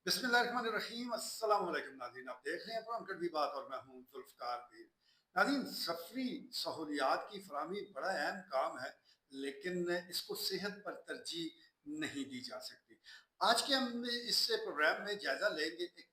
बिस्मिल्लाहिर्रहमानिर्रहीम। अस्सलाम वालेकुम नाज़रीन, आप देख रहे हैं प्रोग्राम कड़वी बात और मैं हूं जुल्फ़कार पीर। नाज़रीन, सफरी सहूलियात की फराहमी बड़ा अहम काम है, लेकिन इसको सेहत पर तरजीह नहीं दी जा सकती। आज के हम इस प्रोग्राम में जायज़ा लेंगे, एक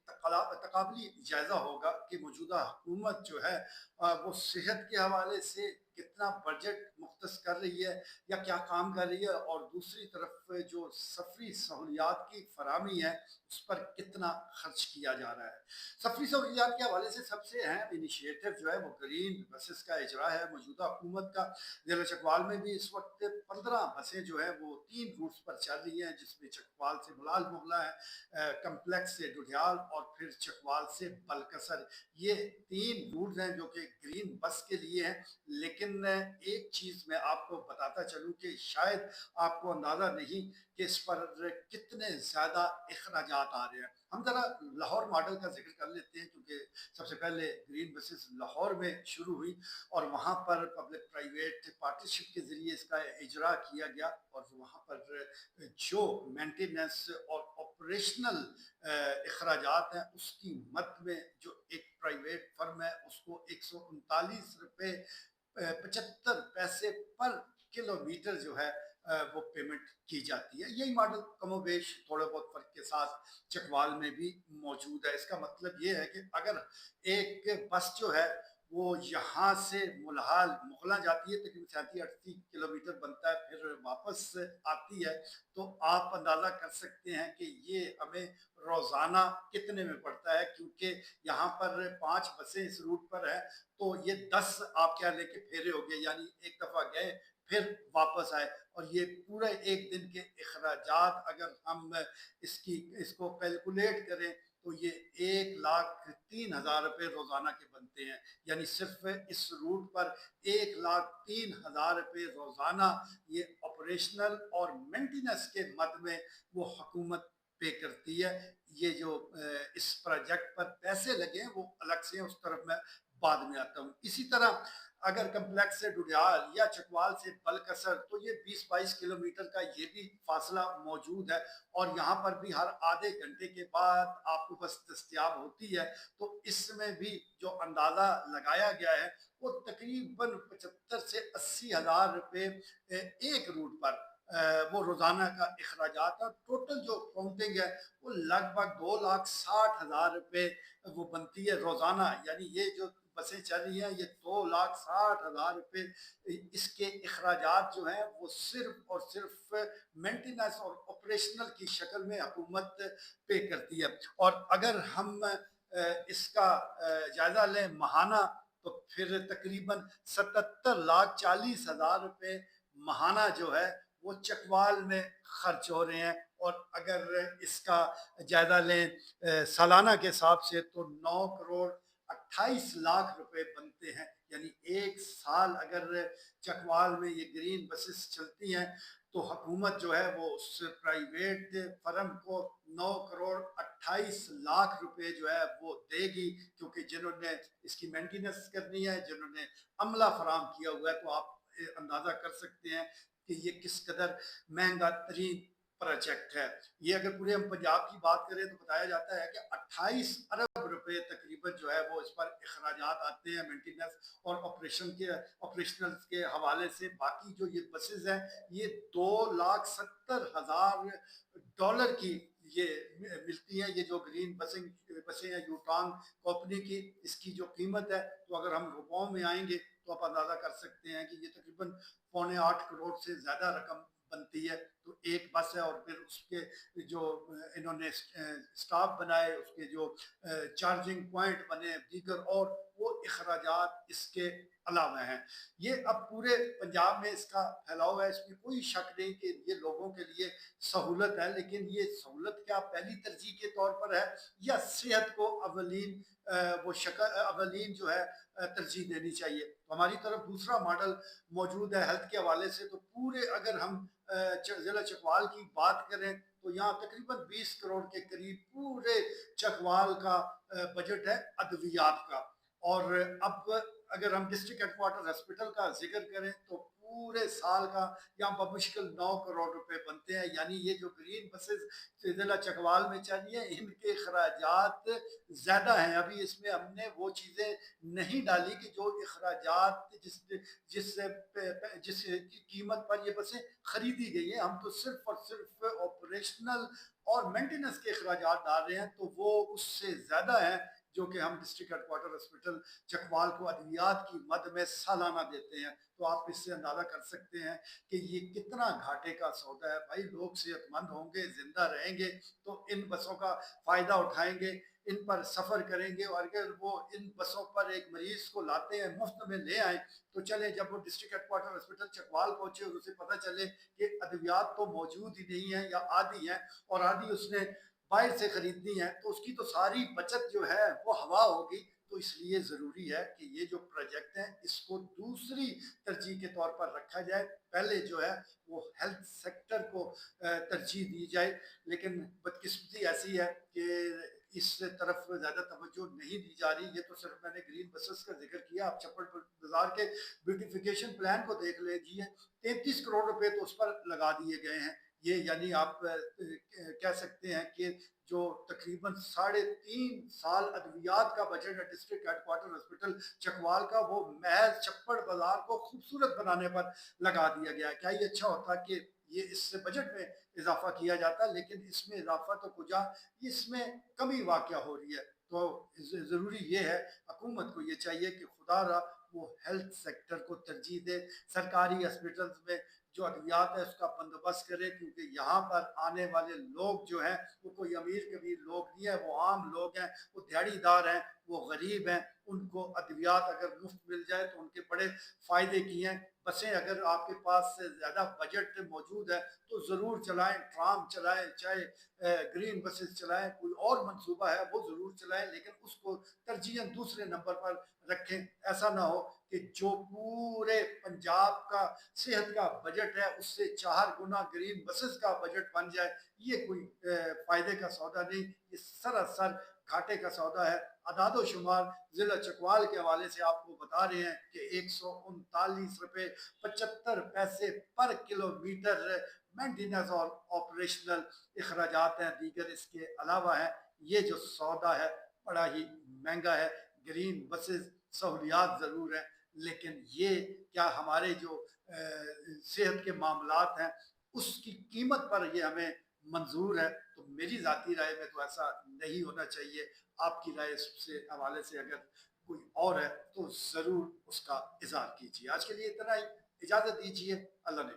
तकाबली जायज़ा होगा कि मौजूदा हुकूमत जो है वो सेहत के हवाले से कितना बजट मुख्तस कर रही है या क्या काम कर रही है, और दूसरी तरफ जो सफरी सहूलियात की फराहमी है उस पर कितना खर्च किया जा रहा है। सफरी सहूलियात के हवाले से सबसे अहम इनिशिएटिव जो है वो ग्रीन बसेस का इजरा है मौजूदा हुकूमत का। जिला चकवाल में भी इस वक्त 15 बसें जो है वो 3 रूट्स पर चल रही हैं, जिसमें चकवाल से बुलाल मुगला है, कम्प्लेक्स से डुडियाल और फिर चकवाल से बलकसर। ये 3 रूट हैं जो कि ग्रीन बस के लिए हैं। लेकिन एक चीज़ मैं आपको बताता चलूँ कि शायद आपको अंदाज़ा नहीं कि इस पर कितने ज़्यादा अखराजात आ रहे हैं। हम ज़रा लाहौर मॉडल का जिक्र कर लेते हैं, क्योंकि सबसे पहले ग्रीन बसेस लाहौर में शुरू हुई और वहाँ पर पब्लिक प्राइवेट पार्टनरशिप के ज़रिए इसका इजरा किया गया, और वहाँ पर जो मेंटेनेंस और ऑपरेशनल अखराजात हैं उसकी मद में जो एक प्राइवेट फर्म है उसको 139 रुपये 75 पैसे पर किलोमीटर जो है वो पेमेंट की जाती है। यही मॉडल कमोबेश थोड़े बहुत फ़र्क के साथ चकवाल में भी मौजूद है। इसका मतलब ये है कि अगर एक बस जो है वो यहाँ से मुलहाल मुगला जाती है, तकरीबन 37-38 किलोमीटर बनता है, फिर वापस आती है, तो आप अंदाज़ा कर सकते हैं कि ये हमें रोज़ाना कितने में पड़ता है। क्योंकि यहाँ पर 5 बसें इस रूट पर है, तो ये 10 आप क्या लेके फेरे हो गए, यानी एक दफ़ा गए फिर वापस आए, और ये पूरे एक दिन के अखराजात अगर हम इसको कैलकुलेट करें तो ये 1,03,000 रुपये रोज़ाना के बनते हैं। यानी सिर्फ इस रूट पर 1,03,000 रुपये रोज़ाना ये ऑपरेशनल और मेंटेनेंस के मद में वो हुकूमत पे करती है। ये जो इस प्रोजेक्ट पर पैसे लगे हैं वो अलग से हैं, उस तरफ मैं बाद में आता हूँ। इसी तरह अगर कम्प्लेक्स से डुडियाल या चकवाल से बलकसर, तो ये 20-22 किलोमीटर का ये भी फासला मौजूद है, और यहाँ पर भी हर आधे घंटे के बाद आपको बस दस्तियाब होती है। तो इसमें भी जो अंदाज़ा लगाया गया है वो तकरीबन 75 से 80 हज़ार रुपये एक रूट पर वो रोज़ाना का अखराजात है। टोटल जो काउंटिंग है वो लगभग 2,60,000 रुपये वो बनती है रोज़ाना। यानी ये जो बसें चल रही हैं ये 2,60,000 रुपये इसके अखराजात जो हैं वो सिर्फ और सिर्फ मेंटेनेंस और ऑपरेशनल की शक्ल में हुकूमत पे करती है। और अगर हम इसका जायज़ा लें महाना, तो फिर तकरीबन 77,40,000 रुपये महाना जो है वो चकवाल में खर्च हो रहे हैं। और अगर इसका जायज़ा लें सालाना के हिसाब से, तो 9,28,00,000 रुपये बनते हैं। यानी एक साल अगर चकवाल में ये ग्रीन बसेस चलती हैं तो हुकूमत जो है वो उस प्राइवेट फर्म को 9,28,00,000 रुपये जो है वो देगी, क्योंकि जिन्होंने इसकी मेंटेनेंस करनी है, जिन्होंने अमला फराम किया हुआ है। तो आप अंदाज़ा कर सकते हैं कि ये किस कदर महंगा तरीन प्रोजेक्ट है। ये अगर पूरे हम पंजाब की बात करें तो बताया जाता है कि 28 अरब रुपए तकरीबन जो है वो इस पर अखराजात आते हैं मेंटेनेंस और ऑपरेशनल के हवाले से। बाकी जो ये बसेस हैं ये 2,70,000 डॉलर की ये मिलती हैं। ये जो ग्रीन बसें हैं यूटांग कंपनी की, इसकी जो कीमत है, तो अगर हम रुपयों में आएंगे तो आप अंदाज़ा कर सकते हैं कि ये तकरीबन 7.25 करोड़ से ज़्यादा रकम बनती है। तो एक बस है, और फिर उसके जो इन्होंने स्टाफ बनाए, उसके जो चार्जिंग पॉइंट बने, दीगर और वो अखराजात इसके अलावा हैं। ये अब पूरे पंजाब में इसका फैलाव है, इसमें कोई शक नहीं कि ये लोगों के लिए सहूलत है। लेकिन ये सहूलत क्या पहली तरजीह के तौर पर है, या सेहत को अवलीन वो शक्ल अवलीन जो है तरजीह देनी चाहिए। तो हमारी तरफ दूसरा मॉडल मौजूद है हेल्थ के हवाले से। तो पूरे अगर हम ज़िला चकवाल की बात करें तो यहाँ तकरीबन 20 करोड़ के करीब पूरे चकवाल का बजट है अद्वियात का। और अब अगर हम डिस्ट्रिक्ट हेडक्वार्टर हॉस्पिटल का जिक्र करें तो पूरे साल का यहाँ बमुश्किल 9 करोड़ रुपए बनते हैं। यानी ये जो ग्रीन बसेस ज़िला चकवाल में चल रही हैं, इनके खराजात ज़्यादा हैं। अभी इसमें हमने वो चीज़ें नहीं डाली कि जो अखराजात जिसकी कीमत पर ये बसें खरीदी गई हैं। हम तो सिर्फ और सिर्फ ऑपरेशनल और मेंटेनेंस के अखराजात डाल रहे हैं, तो वो उससे ज़्यादा हैं जो कि हम डिस्ट्रिक्ट हेडक्वार्टर हॉस्पिटल चकवाल को अद्वियात की मद में सालाना देते हैं। तो आप इससे अंदाज़ा कर सकते हैं कि ये कितना घाटे का सौदा है। भाई लोग सेहतमंद होंगे, जिंदा रहेंगे तो इन बसों का फ़ायदा उठाएंगे, इन पर सफ़र करेंगे। और अगर वो इन बसों पर एक मरीज़ को लाते हैं, मुफ्त में ले आए, तो चले जब वो डिस्ट्रिक्ट हेडक्वार्टर हॉस्पिटल चकवाल पहुंचे और उसे पता चले कि अद्वियात तो मौजूद ही नहीं है या आधी है और आधी उसने बाहर से खरीदनी है, तो उसकी तो सारी बचत जो है वो हवा होगी। तो इसलिए ज़रूरी है कि ये जो प्रोजेक्ट हैं इसको दूसरी तरजीह के तौर पर रखा जाए। पहले जो है वो हेल्थ सेक्टर को तरजीह दी जाए, लेकिन बदकिस्मती ऐसी है कि इस तरफ ज़्यादा तवज्जो नहीं दी जा रही। ये तो सिर्फ मैंने ग्रीन बसेस का जिक्र किया, आप छप्पड़ बाजार के ब्यूटिफिकेशन प्लान को देख लीजिए, 33 करोड़ रुपए तो उस पर लगा दिए गए हैं। ये यानी आप कह सकते हैं कि जो तकरीबन 3.5 साल अद्वियात का बजट है डिस्ट्रिक्ट हेडक्वार्टर हॉस्पिटल चकवाल का, वो महज छप्पड़ बाजार को खूबसूरत बनाने पर लगा दिया गया। क्या ये अच्छा होता कि ये इससे बजट में इजाफा किया जाता, लेकिन इसमें इजाफा तो कुछ इसमें कमी वाक़या हो रही है। तो ज़रूरी ये है, हुकूमत को ये चाहिए कि खुदा रहा वो हेल्थ सेक्टर को तरजीह दे, सरकारी हॉस्पिटल्स में जो अद्वियात है उसका बंदोबस्त करे, क्योंकि यहाँ पर आने वाले लोग जो हैं वो कोई अमीर कबीर लोग नहीं है, वो आम लोग हैं, वो दिहाड़ीदार हैं, वो गरीब हैं। उनको अद्वियात अगर मुफ्त मिल जाए तो उनके बड़े फ़ायदे की हैं। बसें अगर आपके पास से ज़्यादा बजट मौजूद है तो ज़रूर चलाएं, ट्राम चलाएं, चाहे ग्रीन बसेस चलाएं, कोई और मंसूबा है वो ज़रूर चलाएं, लेकिन उसको तरजीहन दूसरे नंबर पर रखें। ऐसा ना हो कि जो पूरे पंजाब का सेहत का बजट है उससे 4 गुना ग्रीन बसेस का बजट बन जाए। ये कोई फ़ायदे का सौदा नहीं, ये सरासर घाटे का सौदा है। अदादो शुमार ज़िला चकवाल के हवाले से आपको बता रहे हैं कि 139 रुपये 75 पैसे पर किलोमीटर मेंटेनेंस और ऑपरेशनल अखराजात हैं। दीगर इसके अलावा है, ये जो सौदा है बड़ा ही महंगा है। ग्रीन बसेस सहूलियात ज़रूर हैं, लेकिन ये क्या हमारे जो सेहत के मामलात हैं उसकी कीमत पर ये हमें मंजूर है? तो मेरी ज़ाती राय में तो ऐसा नहीं होना चाहिए। आपकी राय इससे हवाले से अगर कोई और है तो ज़रूर उसका इज़हार कीजिए। आज के लिए इतना ही, इजाज़त दीजिए। अल्लाह ने